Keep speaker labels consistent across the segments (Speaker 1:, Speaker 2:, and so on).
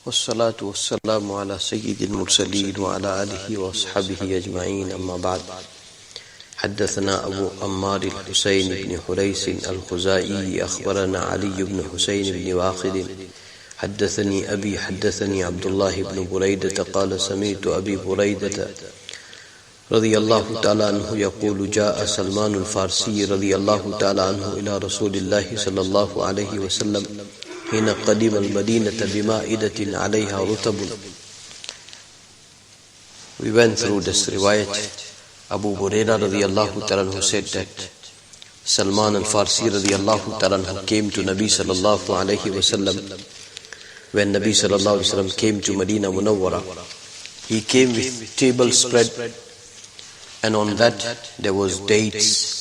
Speaker 1: والصلاة والسلام على سيد المرسلين وعلى آله وأصحابه أجمعين أما بعد. حدثنا أبو عمار الحسين بن حريث الخزائي أخبرنا علي بن حسين بن واقد حدثني أبي حدثني عبد الله بن بريدة قال سمعت أبي بريدة رضي الله تعالى عنه يقول جاء سلمان الفارسي رضي الله تعالى عنه إلى رسول الله صلى الله عليه وسلم حين قدم المدينة بمائدة عليها رطب. We went through this riwayat. Abu Hurairah radiyallahu ta'ala anhu said that Salman al-Farsi radiyallahu ta'ala anhu came to Nabi sallallahu alayhi wasallam. When Nabi sallallahu alayhi wasallam came to Medina Munawwara, he came with table spread, and on that there was dates.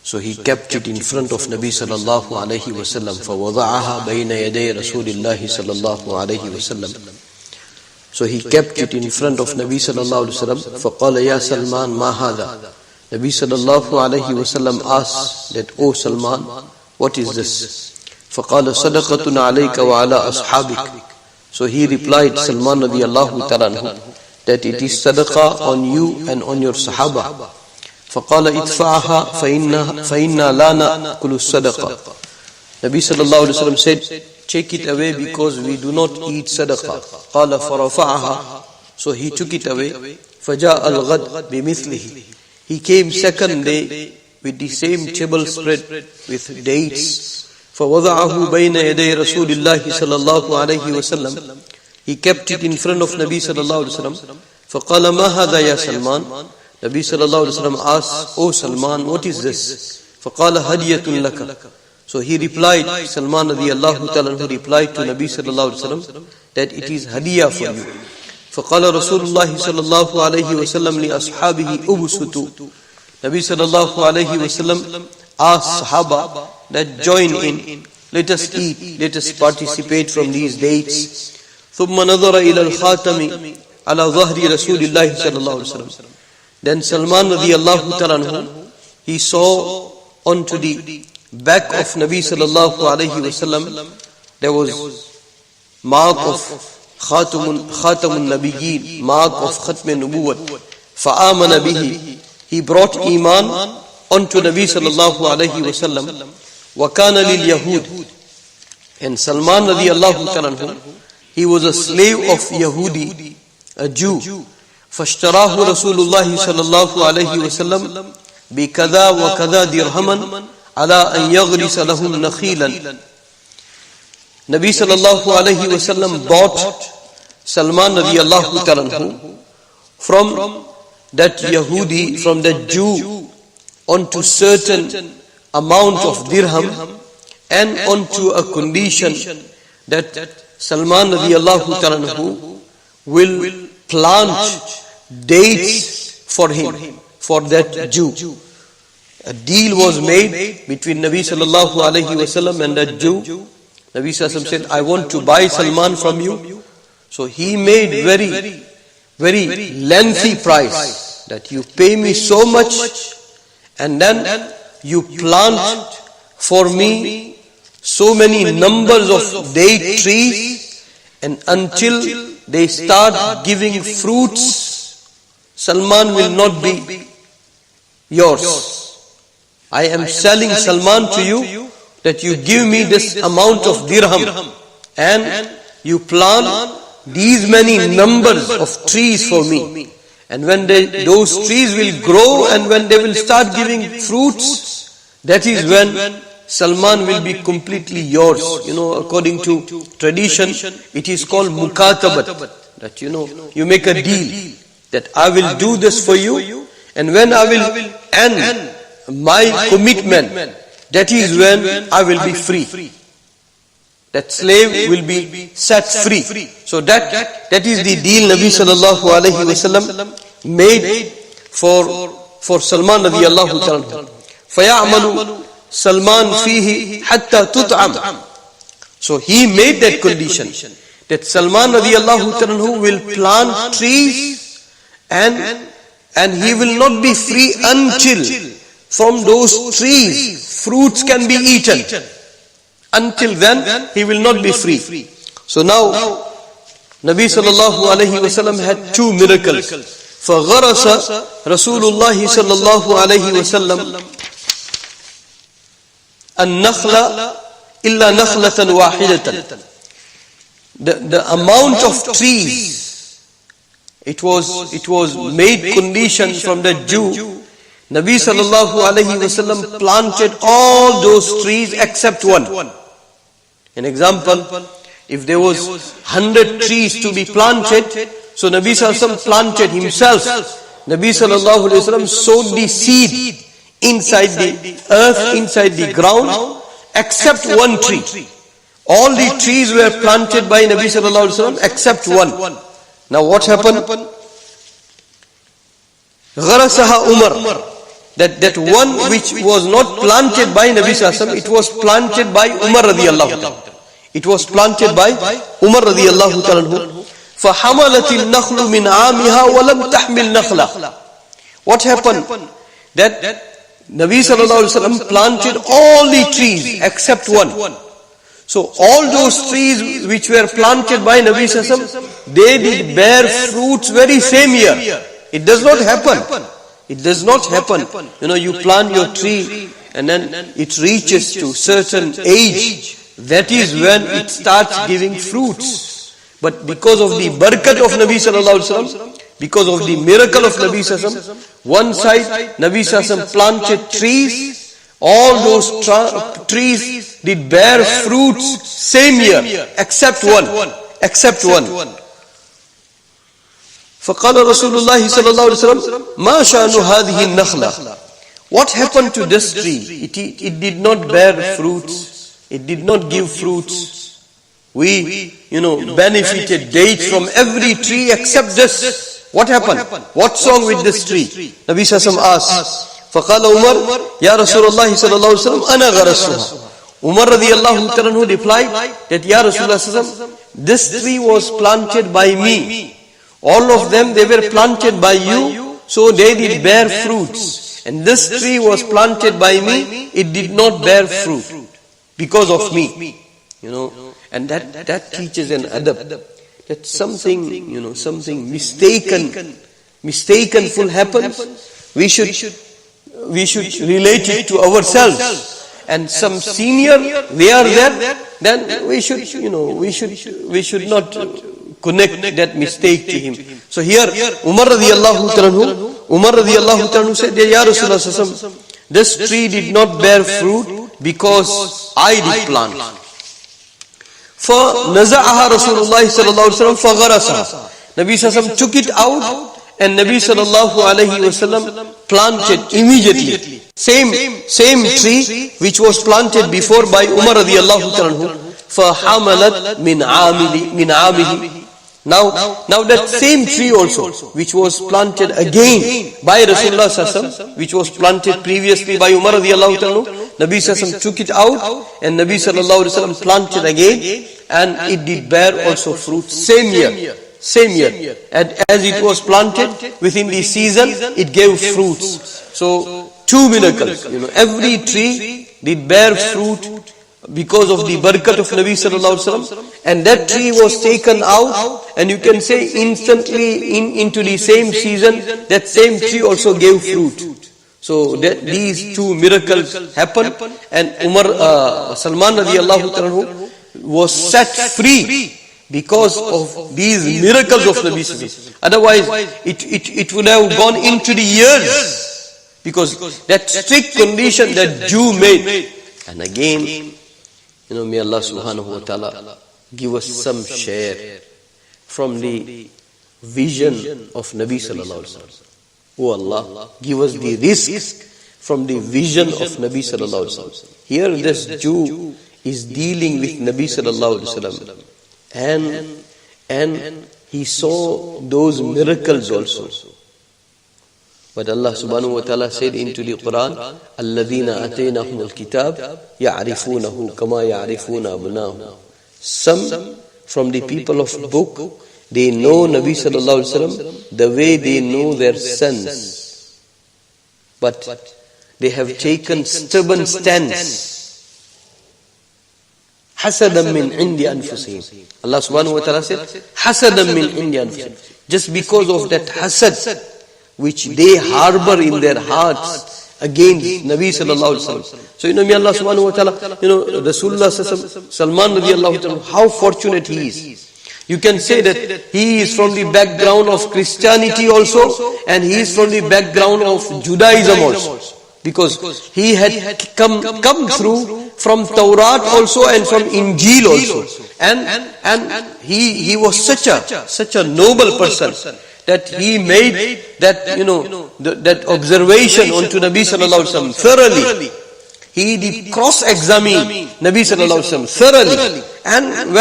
Speaker 1: So he kept it in front of Nabi sallallahu alayhi wasallam. فَوَضَعَهَا بَيْنَ يَدَيْ رَسُولِ اللَّهِ صلى الله عليه وسلم. So he kept it in front of Nabi sallallahu alayhi wasallam. فَقَالَ يَا سَلْمَانْ مَا هَذَا. Nabi sallallahu alayhi wasallam asked that, "O Salman, what is this?" فَقَالَ صَدَقَةٌ عَلَيْكَ وَعَلَى أَصْحَابِكَ. So he replied, Salman radiyallahu ta'ala anhu, that it is sadaqah on you and on your sahaba. فَقَالَ إِدْفَعَهَا فَإِنَّا لَا نَأْكُلُ الصَّدَقَةِ. Nabi sallallahu alayhi wasallam said, "Take it away because we do not eat sadaqah." قَالَ فَرَفَعَهَا. So he took it away. فَجَاءَ الْغَدْ بِمِثْلِهِ. He came second day with the same table spread with dates. فَوَضَعَهُ بَيْنَ يَدَيْ رَسُولِ اللَّهِ صلى الله عليه وسلم. He kept it in front of Nabi sallallahu alayhi wasallam. فَقَالَ مَا هَذَا يَا سَلْمَانْ. Nabi sallallahu alayhi wasallam asked, "O Salman, what is this?" فَقَالَ هَدِيَةٌ لَكَ. So he replied, Salman radiyallahu ta'ala anhu replied to Nabi sallallahu alayhi wasallam that it is hadiyah for you. فَقَالَ رَسُولُ اللَّهِ صلى الله عليه وسلم لِأَصْحَابِهِ أُبْسُطُوا. Nabi sallallahu alayhi wasallam asked Sahaba that join in, let us eat, let us participate from these dates. ثُمَّ نَظَرَ إِلَى الْخَاتَمِ عَلَى ظَهْرِ رَسُولِ اللَّهِ صلى الله عليه وسلم. Then Salman radiyallahu ta'ala anhu, he saw onto the back of Nabi sallallahu alayhi wasallam there was mark of khatamun nabiyyin, mark of khatm nubuwwat. فَآمَنَ بِهِ. He brought iman onto Nabi sallallahu alayhi wasallam. وَكَانَ لِلْيَهُودِ. And Salman radiyallahu ta'ala anhu, he was a slave of Yahudi, a Jew. فاشتراه رسول الله صلى الله عليه وسلم بكذا وكذا درهما على أن يغرس لهم نخيلا. Nabi sallallahu alayhi wasallam bought Salman radiyallahu ta'ala anhu from that Yahudi, from that Jew, onto certain amount of dirham and onto a condition that Salman radiyallahu ta'ala anhu will plant dates for him, for that Jew. A deal was made between Nabi sallallahu alayhi wasallam and that Jew. Nabi sallallahu alayhi wasallam said, "I want to buy Salman from you." So he made very lengthy price, that you pay me so much and then you plant for me so many numbers of date trees, and until they start giving fruits, Salman will not be yours. I am selling Salman to you that you give me this amount of dirham and you plant these many numbers of trees for me. And when those trees will grow and when they will start giving fruits, that is when Salman will be completely yours. According to tradition, it is called mukatabat. That you make a deal that I will do this for you, and when I will end my commitment, that is when I will be free. That slave will be set free. So that is the deal Nabi sallallahu alayhi wasallam made for Salman radiyallahu ta'ala. فَيَعْمَلُ Salman fihi hatta tut'am. So he made that condition that Salman radiyallahu ta'ala will plant trees and he will not be free until from those trees fruits can be eaten. Until then he will not be free. So now Nabi sallallahu alayhi wasallam had two miracles. فَغَرَسَ رَسُولُ اللَّهِ صَلَّى اللَّهُ عَلَيْهِ وَسَلَّمَ النَّخْلَ إِلَّا نَخْلَةً وَاحِدَةً. The amount of trees, it was made condition from the Jew. Nabi sallallahu alayhi wasallam planted all those trees except one. An example, if there was 100 trees to be planted, so Nabi sallallahu alayhi wasallam planted himself. Nabi sallallahu alayhi wasallam sowed the seed inside the earth, inside the ground, except one tree. All the trees were planted by Nabi sallallahu alaihi wasallam except one. Now what happened? غَرَسَهَا Umar. That one which was not planted by Nabi sallallahu alaihi wasallam, it was planted by Umar radiyallahu ta'ala. It was planted by Umar radiyallahu ta'ala. فَحَمَلَتِ النَّخْلُ مِنْ عَامِهَا وَلَمْ تَحْمِلْ نَخْلَةً. What happened? That Nabi sallallahu alaihi wasallam planted all the trees except one. So all those trees which were planted by Nabi sallallahu alaihi wasallam, they did bear fruits very same year. It does not happen. It does not happen. You plant your tree and then it reaches to certain age. That is when it starts giving fruits. But because of the barakat of Nabi sallallahu alaihi wasallam, because of the miracle of Nabi sallallahu alaihi wasallam, one side Nabi sallallahu alaihi wasallam planted trees. All those trees did bear fruits same year, except one. فَقَالَ رَسُولُ اللَّهِ صَلَّى اللَّهُ عَلَيْهِ وَسَلَّمَ مَا شَأْنُ هَذِهِ النَّخْلَةِ. What happened to this tree? It did not bear fruits. It did not give fruits. We, benefited dates from every tree except this. What happened? What's wrong with this tree? Nabi sallallahu alaihi wasallam asked. فقال عمر يا رسول الله صلى الله عليه وسلم أنا غرسها. Umar radiyallahu ta'ala replied that Ya Rasulullah, this tree was planted by me. All of them, they were planted by you, so they did bear fruits. And this tree was planted by me, it did not bear fruit because of me. And that teaches an adab, that something mistakenful happens, we should relate it to ourselves. And some senior, they are there, then we should not connect that mistake to him. So here, Umar radiyallahu ta'ala said, Ya Rasulullah, this tree did not bear fruit because I did plant. فَنَزَعَهَا رَسُولُ اللَّهِ صَلَّى اللَّهُ عَلَيْهِ وَسَلَّمَ فَغَرَسَهَا. Nabi sallallahu took it out, and Nabi sallallahu alayhi wasallam planted immediately. Same tree which was planted before by Umar radiyallahu ta'ala. فَحَمَلَتْ مِنْ عَامِهِ. Now that same tree also, which was planted again by Rasulullah sallallahu alaihi wasallam, which was planted previously by Umar radiyallahu ta'ala, Nabi sallallahu alaihi wasallam took it out, and Nabi sallallahu alaihi wasallam planted again, and it did bear also fruit same year. And as it was planted within the season, it gave fruits. So two miracles. Every tree did bear fruit because of the barakat of Nabi sallallahu alaihi wasallam, and that tree was taken out, and you can say instantly into the same season, that same tree also gave fruit. So these two miracles happened, and Salman radiyallahu ta'ala was set free because of these miracles of Nabi sallallahu alaihi wasallam. Otherwise, it would have gone into the years, because that strict condition that Jew made. And again, may Allah subhanahu wa ta'ala give us some share from the vision of Nabi sallallahu alaihi wasallam. Oh Allah, give us the risk from the vision of Nabi sallallahu alaihi wasallam. Here this Jew is dealing with Nabi sallallahu alaihi wasallam, and he saw those miracles also. But Allah subhanahu wa ta'ala said into the Quran, الَّذِينَ أَتَيْنَهُمُ الْكِتَابِ يَعْرِفُونَهُ كَمَا يَعْرِفُونَ أَبْنَاهُمْ. Some from the people of book, they know Nabi sallallahu alaihi wasallam the way they know their sons. But they have taken stubborn stance. حَسَدًا مِّنْ عِنْدِ أَنفُسِهِمْ. Allah subhanahu wa ta'ala said, حَسَدًا مِّنْ عِنْدِ أَنفُسِهِمْ. Just because of that hasad which they harbor in their hearts against Nabi sallallahu alaihi wasallam. So may Allah subhanahu wa ta'ala, Rasulullah Salman radiallahu ta'ala, how fortunate he is. You can say that he is from the background of Christianity also, and he is from the background of Judaism also. Because he had come through from Tawrat also and from Injil also. And he was such a noble person that he made that, that observation onto Nabi sallallahu alaihi wasallam thoroughly. He did cross-examine Nabi sallallahu alaihi wasallam thoroughly. And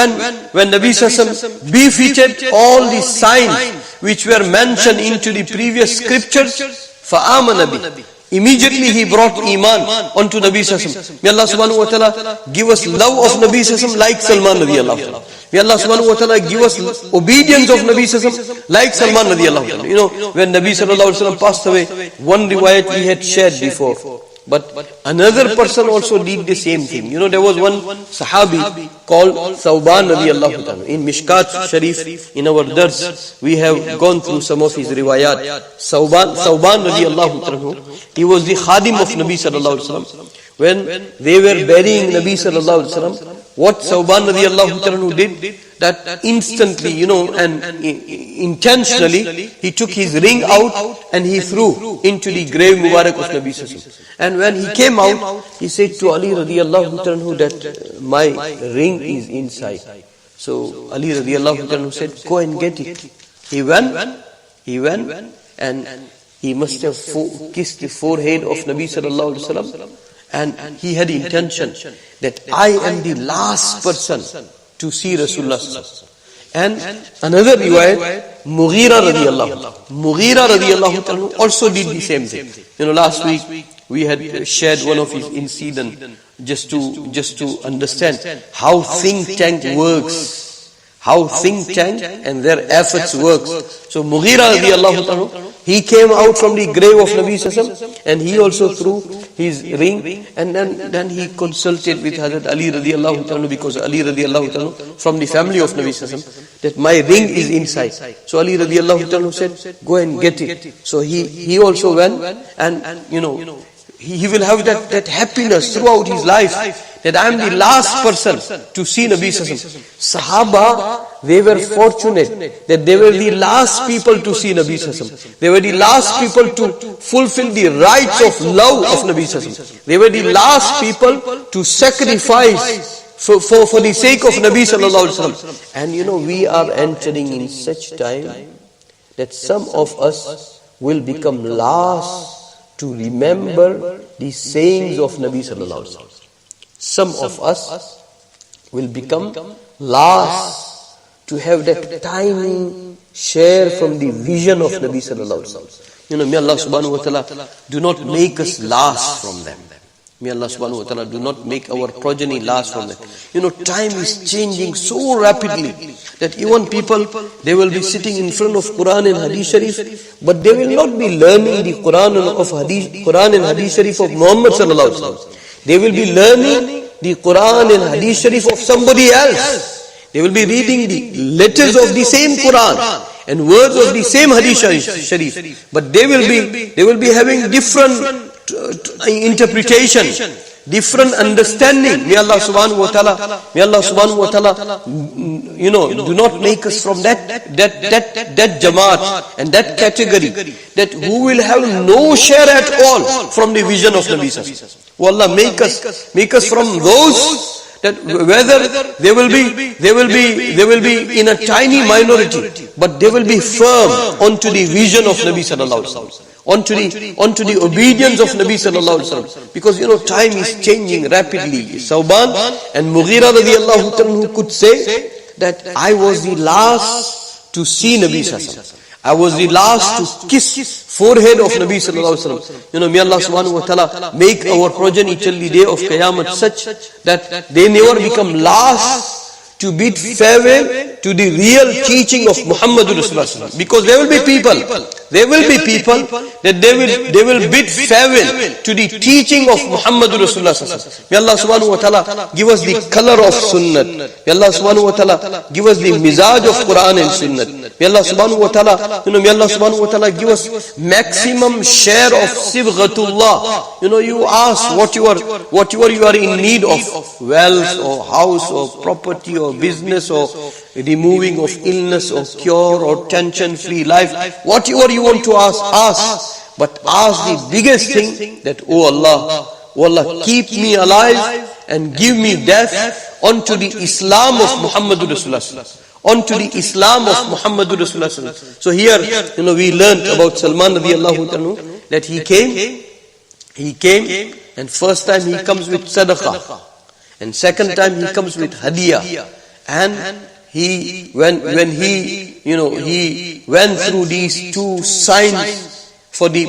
Speaker 1: when Nabi sallallahu alaihi wasallam befitted all the signs which were mentioned into the previous scriptures, فَآمَنَ بِهِ, immediately he brought iman onto Nabi sallallahu alaihi wasallam. May Allah subhanahu wa ta'ala give us love of Nabi sallallahu alaihi wasallam like Salman radiallahu ta'ala. May Allah subhanahu wa ta'ala give us obedience of Nabi sallallahu alaihi wasallam like Salman radiallahu ta'ala. When Nabi sallallahu alaihi wasallam passed away, one riwayat we had shared before. But another person also did the same thing. There was one Sahabi called Thawban radiallahu ta'ala. In Mishkat Sharif, in our dars, we have gone through some of his riwayat. Thawban radiallahu ta'ala, he was the khadim of Nabi sallallahu alaihi wasallam. When they were burying Nabi sallallahu alaihi wasallam, what Thawban radiallahu ta'ala did, that instantly, and intentionally, he took his ring out and he threw into the grave Mubarak of Nabi sallallahu alaihi wasallam. And when he came out, he said to Ali radiallahu ta'ala that my ring is inside. So Ali radiallahu ta'ala said, go and get it. He went and he must have kissed the forehead of Nabi sallallahu alaihi wasallam. And he had intention that I am the last person to see Rasulullah. And another riwayat, Mughira radiallahu ta'ala also did the same thing. Last week we had shared one of his incidents just to understand how think tank works. How think tank and their efforts works. So Mughira radiallahu ta'ala, he came out from the grave of Nabi sallallahu alaihi wasallam and he also threw his ring, and then he consulted with Hazrat Ali radiallahu ta'ala, because Ali radiallahu ta'ala from the family of Nabi sallallahu alaihi wasallam, that my ring is inside. So Ali radiallahu ta'ala said, go and get it. So he also went, and he will have that happiness throughout his life, that I am the last person to see Nabi sallallahu alaihi wasallam. Sahaba, they were fortunate that they were the last people to see Nabi sallallahu alaihi wasallam. They were the last people to fulfill the rights of love of Nabi sallallahu alaihi wasallam. They were the last people to sacrifice for the sake of Nabi sallallahu alaihi wasallam. And we are entering in such time that some of us will become last to remember the sayings of Nabi sallallahu alaihi wasallam. Some of us will become last to have that tiny share from the vision of Nabi sallallahu alaihi wasallam. May Allah subhanahu wa ta'ala do not make us last from them. May Allah subhanahu wa ta'ala do not make our progeny last from them. Time is changing so rapidly that even people, they will be sitting in front of Quran and Hadith Sharif, but they will not be learning the Quran and Hadith Sharif of Muhammad sallallahu alaihi wasallam. They will be learning the Quran and Hadith Sharif of somebody else. They will be reading the letters of the same Quran and words of the same Hadith Sharif. But they will be having different interpretation, different understanding. May Allah subhanahu wa ta'ala, do not make us from that jamaat and that category, that who will have no share at all from the vision of Nabi sallallahu alaihi wasallam. Oh Allah, make us from those that whether they will be in a tiny minority, but they will be firm onto the vision of Nabi sallallahu alaihi wasallam, onto the obedience of Nabi sallallahu alaihi wasallam. Because time is changing rapidly. Thawban and Mughira radiallahu ta'ala could say that I was the last to see Nabi sallallahu alaihi wasallam. I was the last to kiss forehead of Nabi sallallahu alaihi wasallam. May Allah subhanahu wa ta'ala make our progeny till the day of Qiyamah such that they never become last to bid farewell to the real teaching of Muhammad Rasulullah. Because there will be people, There will be people that they will bid farewell to the teaching of Muhammad Rasulullah. May Allah subhanahu wa ta'ala give us the color of Sunnah. May Allah subhanahu wa ta'ala give us the mizaj of Quran and Sunnah. May Allah subhanahu wa ta'ala, may Allah subhanahu wa ta'ala give us maximum share of sibghatullah. You ask whatever you are in need of, wealth or house or property or business or removing of illness or cure or tension-free life, whatever you want to ask. But ask the biggest thing that, oh Allah, keep me alive and give me death onto the Islam of Muhammad Rasulullah. Onto the Islam of Muhammad Rasulullah. So here, we learned about Salman radiallahu anhu that he came and first time he comes with sadaqah and second time he comes with hadiyah, and when he went through these two signs for the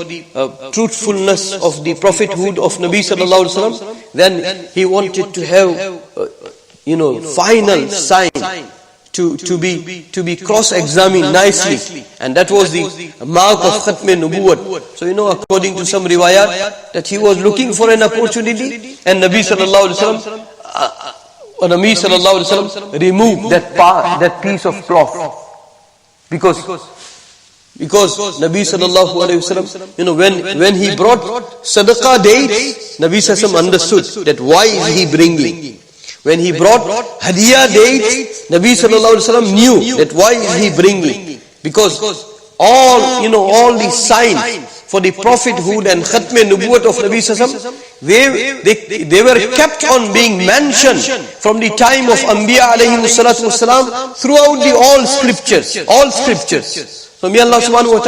Speaker 1: truthfulness of the prophethood of Nabi sallallahu alaihi wasallam, then he wanted to have final sign to be cross-examined nicely, and that was the mark of Khatm Nubuwwat. So according to some riwayat, that he was looking for an opportunity, and Nabi sallallahu alaihi wasallam removed that piece of cloth, because Nabi sallallahu alaihi wasallam, when he brought sadaqah dates, Nabi sallallahu alaihi wasallam understood that why is he bringing. When he brought hadiyah dates, Nabi sallallahu alaihi wasallam knew that why is he bringing, because all these signs for the prophethood and Khatm Nubuwwat of Nabi sallallahu alaihi wasallam, they were kept on being mentioned from the time of Anbiya alayhi salatu wasalam throughout the all scriptures. So may Allah subhanahu wa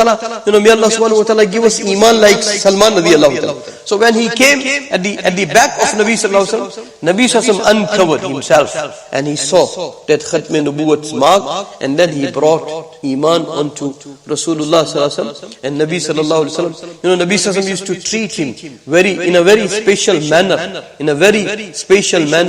Speaker 1: ta'ala give us iman like Salman radiallahu ta'ala. So when he came at the back of Nabi sallallahu alaihi wasallam, Nabi sallallahu alaihi wasallam uncovered himself and he saw that Khatm Nubuwwat's mark, and then he brought iman onto Rasulullah sallallahu alaihi wasallam. And Nabi sallallahu alaihi wasallam, Nabi sallallahu alaihi wasallam used to treat him in a very special manner.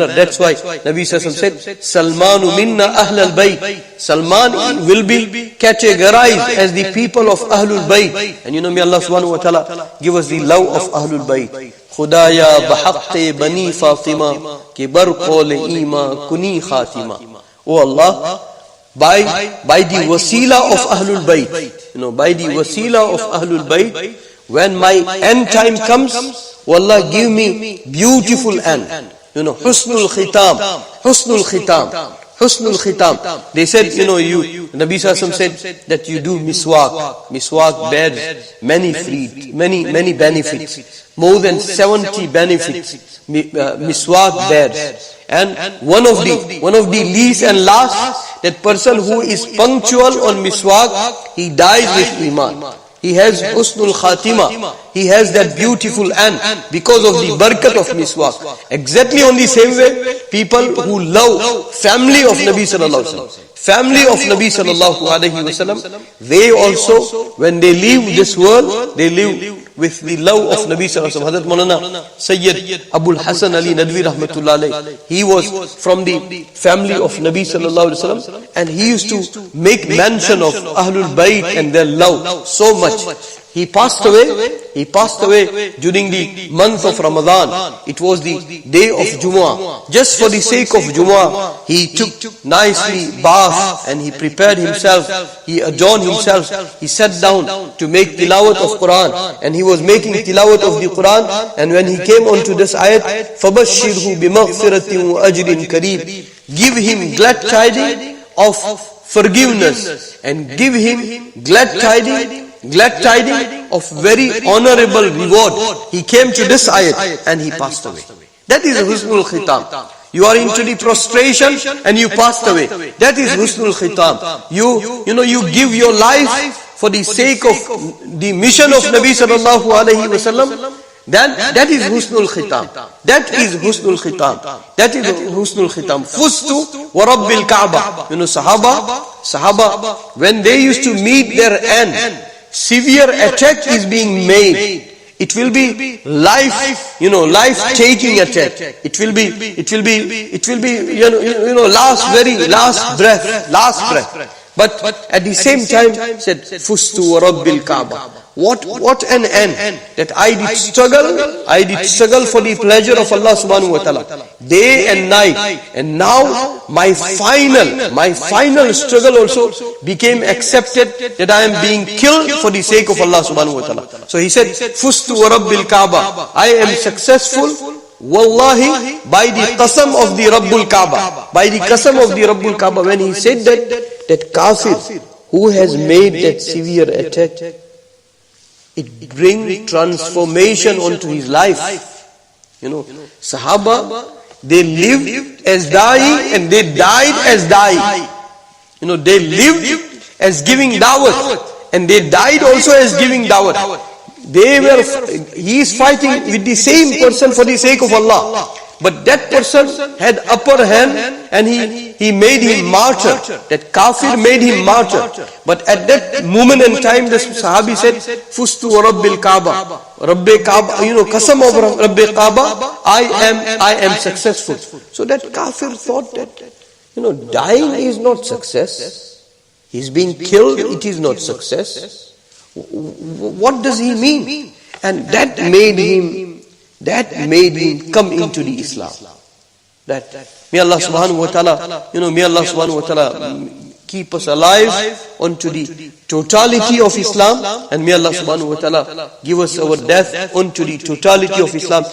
Speaker 1: That's why Nabi sallallahu alaihi wasallam said, Salmanu minna ahl al-bayt. Salman will be categorized as the people of Ahlul Bayt. And may Allah subhanahu wa ta'ala give us the love of Ahlul Bayt. Khudaya bahaqte bani Fatima ke bar qawle ima kuni khatima. Oh Allah, by the wasila of Ahlul Bayt, by the wasila of Ahlul Bayt, when my end time comes, oh Allah, give me beautiful end. Husnul khitam. They said, Nabi sallallahu alaihi wasallam said that you do miswak. Miswak bears many benefits. More than 70 benefits miswak bears. And one of the least and last, that person who is punctual on miswak, he dies with iman. He has husnul khatima. He has that beautiful end because of the barakat of miswak. Exactly on the same way, people who love family of Nabi sallallahu alaihi wasallam, they also, when they leave this world, they live with the love of Nabi sallallahu alaihi wasallam. Hazrat Maulana Sayyid Abul Hasan Ali Nadwi rahmatullah alayhi, he was from the family of Nabi sallallahu alaihi wasallam, and he used to make mention of Ahlul Bayt and their love so much. He passed away during the month of Ramadan. It was the day of Jumu'ah. Just for the sake of Jumu'ah, he took nicely bath and he prepared himself. He adorned himself. He sat down to make tilawat of Quran, and he was making tilawat of the Quran. And when he came onto this ayat, فَبَشِّرْهُ بِمَغْفِرَةٍ وَأَجْرٍ كَرِيمٍ, give him glad tidings of forgiveness, and give him glad tidings of very honorable reward. He came to this ayat and he passed away. That is husnul khitam. You are into the prostration and you passed away. That is husnul khitam. You give your life for the sake of the mission of Nabi sallallahu alaihi wasallam. Then that is husnul khitam. That is husnul khitam. Fustu wa rabbil Kaaba. Sahaba, when they used to meet their end, severe attack is being made. It will be life-taking attack. It will be last breath. But at the same time said, Fustu wa Rabbil Kaaba. What an end that I did struggle for the pleasure of Allah subhanahu wa ta'ala, day and night. And now my final struggle also became accepted, that I am being killed for the sake of Allah subhanahu wa ta'ala. So he said, Fustu wa Rabbil Kaaba. I am successful, wallahi, by the qasam of the Rabbul Kaaba. By the qasam of the Rabbul Kaaba. When he said that kafir who has made that severe attack, it brings transformation onto his life. Sahaba, they lived as dying and they died as dying. They lived as giving dawat and they died also as giving dawat. He is fighting with the same person for the sake of Allah. But that person had upper hand and he made him martyr. That kafir made him martyr. But at that moment and time, the Sahabi said, Fustu wa Rabbil Kaaba. Rabbi Kaaba, qasam of Rabbi Kaaba, I am successful. So that kafir thought that, dying is not success. He's being killed, it is not success. What does he mean? And that made him come into the Islam. That may Allah subhanahu wa ta'ala, keep us alive onto the totality of Islam, and may Allah subhanahu wa ta'ala give us our death onto the totality of Islam.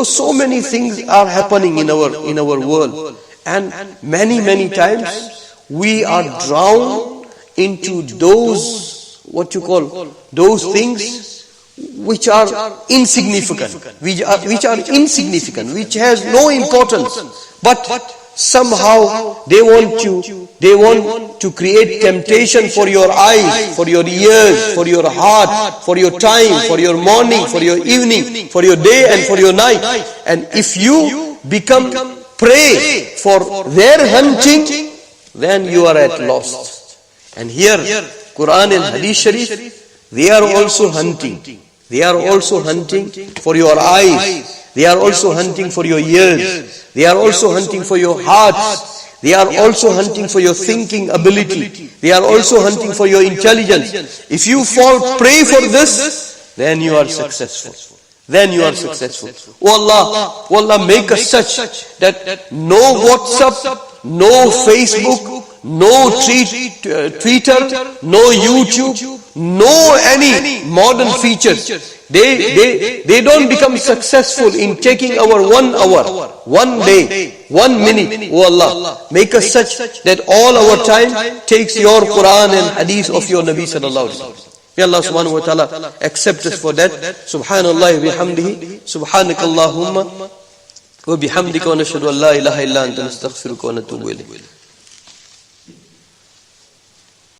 Speaker 1: So many things are happening in our world, and many times we are drowned into those those things which are insignificant, which has no importance, but somehow they want to create temptation for your eyes, for your ears, for your heart, for your time, for your morning, for your evening, for your day and for your night. And if you become prey for their hunting, then you are at loss. And here, Quran and Hadith Sharif, they are also hunting. They are also hunting for your eyes. They are also hunting for your ears. They are also hunting for your hearts. They are also hunting for your thinking ability. They are also hunting for your intelligence. If you fall prey for this, then you are successful. Oh Allah, make us such that no WhatsApp, no Facebook, no Twitter, no YouTube, no any modern features. They don't become successful in taking our 1 hour, 1 day, 1 minute. Oh Allah, make us such that all our time takes your Quran and Hadith of your Nabi sallallahu alaihi wasallam. May Allah subhanahu wa ta'ala accept us for that. Subhanallah wa bihamdihi, subhanakallahumma wa bihamdika wa nashhadu an la ilaha illa anta nastaghfiruka wa natubu ilayk.